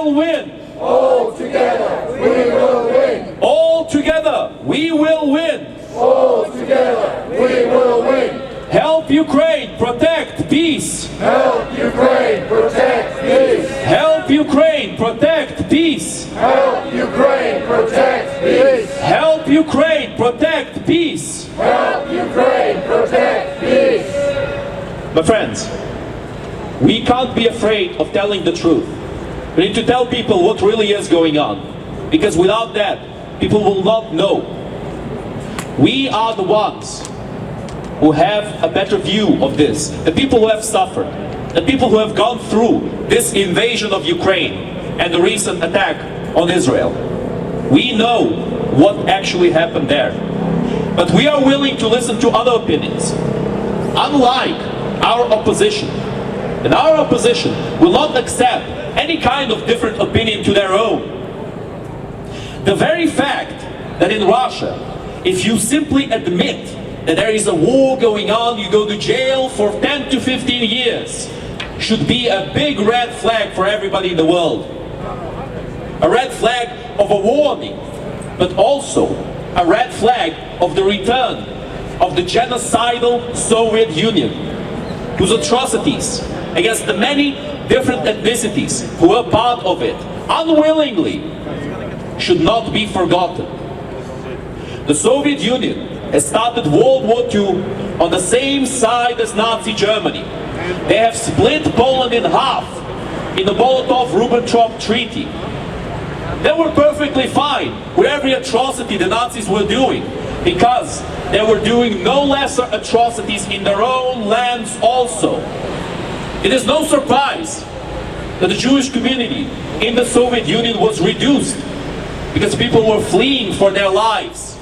will win. All together, we will win. All together, we will win. All together, we will win. Help Ukraine protect peace. Help Ukraine protect peace. Help Ukraine protect peace. Help Ukraine protect peace. Help Ukraine protect peace. Help Ukraine protect peace. My friends, we can't be afraid of telling the truth. We need to tell people what really is going on, because without that, people will not know. We are the ones who have a better view of this, the people who have suffered, the people who have gone through this invasion of Ukraine and the recent attack on Israel. We know what actually happened there. But we are willing to listen to other opinions, unlike our opposition. And our opposition will not accept any kind of different opinion to their own. The very fact that in Russia, if you simply admit that there is a war going on, you go to jail for 10 to 15 years, should be a big red flag for everybody in the world. A red flag of a warning, but also a red flag of the return of the genocidal Soviet Union, whose atrocities against the many different ethnicities who were part of it, unwillingly, should not be forgotten. The Soviet Union has started World War II on the same side as Nazi Germany. They have split Poland in half in the Molotov-Ribbentrop Treaty. They were perfectly fine with every atrocity the Nazis were doing, because they were doing no lesser atrocities in their own lands also. It is no surprise that the Jewish community in the Soviet Union was reduced, because people were fleeing for their lives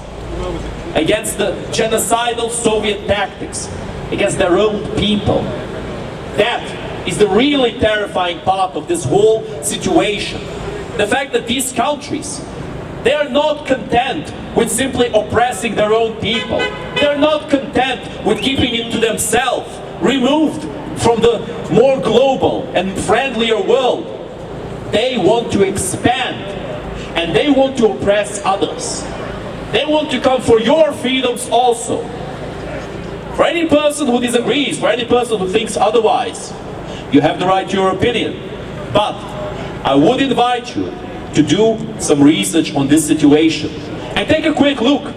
against the genocidal Soviet tactics, against their own people. That is the really terrifying part of this whole situation. The fact that these countries, they are not content with simply oppressing their own people. They are not content with keeping it to themselves, removed from the more global and friendlier world. They want to expand, and they want to oppress others. They want to come for your freedoms also. For any person who disagrees, for any person who thinks otherwise, you have the right to your opinion. But I would invite you to do some research on this situation and take a quick look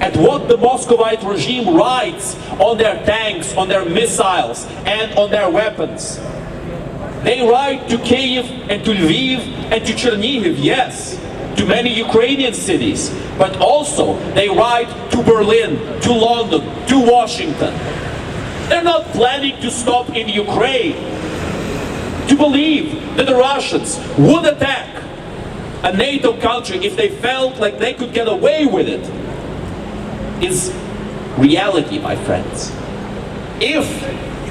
at what the Muscovite regime writes on their tanks, on their missiles, and on their weapons. They write to Kyiv and to Lviv and to Chernihiv, yes, to many Ukrainian cities, but also they write to Berlin, to London, to Washington. They're not planning to stop in Ukraine. To believe that the Russians would attack a NATO country if they felt like they could get away with it is reality, my friends. If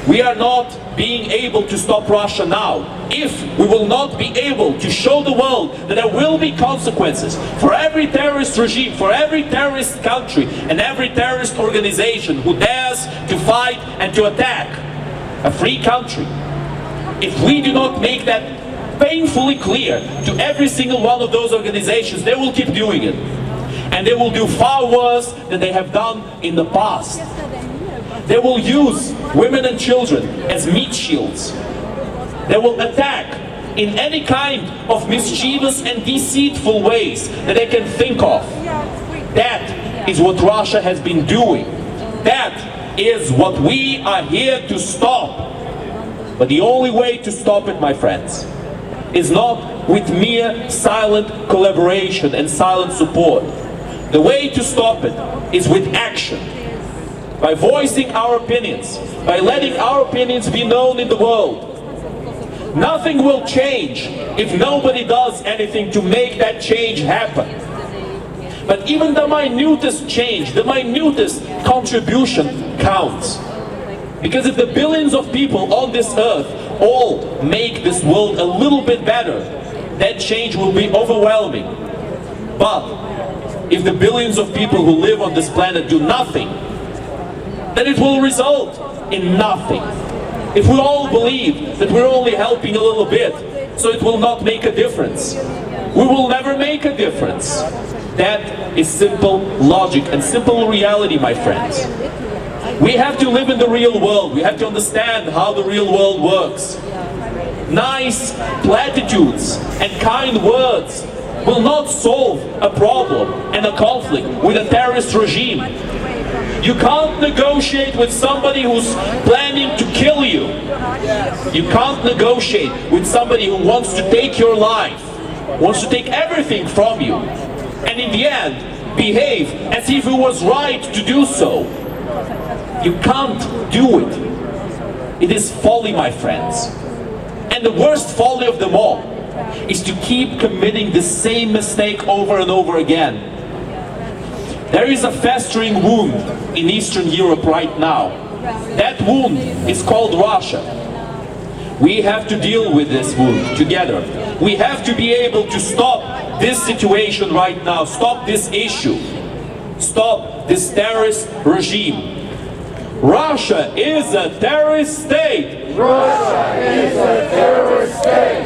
we are not being able to stop Russia now, if we will not be able to show the world that there will be consequences for every terrorist regime, for every terrorist country, and every terrorist organization who dares to fight and to attack a free country, if we do not make that painfully clear to every single one of those organizations, they will keep doing it. And they will do far worse than they have done in the past. They will use women and children as meat shields. They will attack in any kind of mischievous and deceitful ways that they can think of. That is what Russia has been doing. That is what we are here to stop. But the only way to stop it, my friends, is not with mere silent collaboration and silent support. The way to stop it is with action. By voicing our opinions, by letting our opinions be known in the world. Nothing will change if nobody does anything to make that change happen. But even the minutest change, the minutest contribution counts. Because if the billions of people on this earth all make this world a little bit better, that change will be overwhelming. But if the billions of people who live on this planet do nothing, then it will result in nothing. If we all believe that we're only helping a little bit, so it will not make a difference. We will never make a difference. That is simple logic and simple reality, my friends. We have to live in the real world. We have to understand how the real world works. Nice platitudes and kind words will not solve a problem and a conflict with a terrorist regime. You can't negotiate with somebody who's planning to kill you. You can't negotiate with somebody who wants to take your life, wants to take everything from you, and in the end, behave as if it was right to do so. You can't do it. It is folly, my friends. And the worst folly of them all is to keep committing the same mistake over and over again. There is a festering wound in Eastern Europe right now. That wound is called Russia. We have to deal with this wound together. We have to be able to stop this situation right now, stop this issue, stop this terrorist regime. Russia is a terrorist state. Russia is a terrorist state.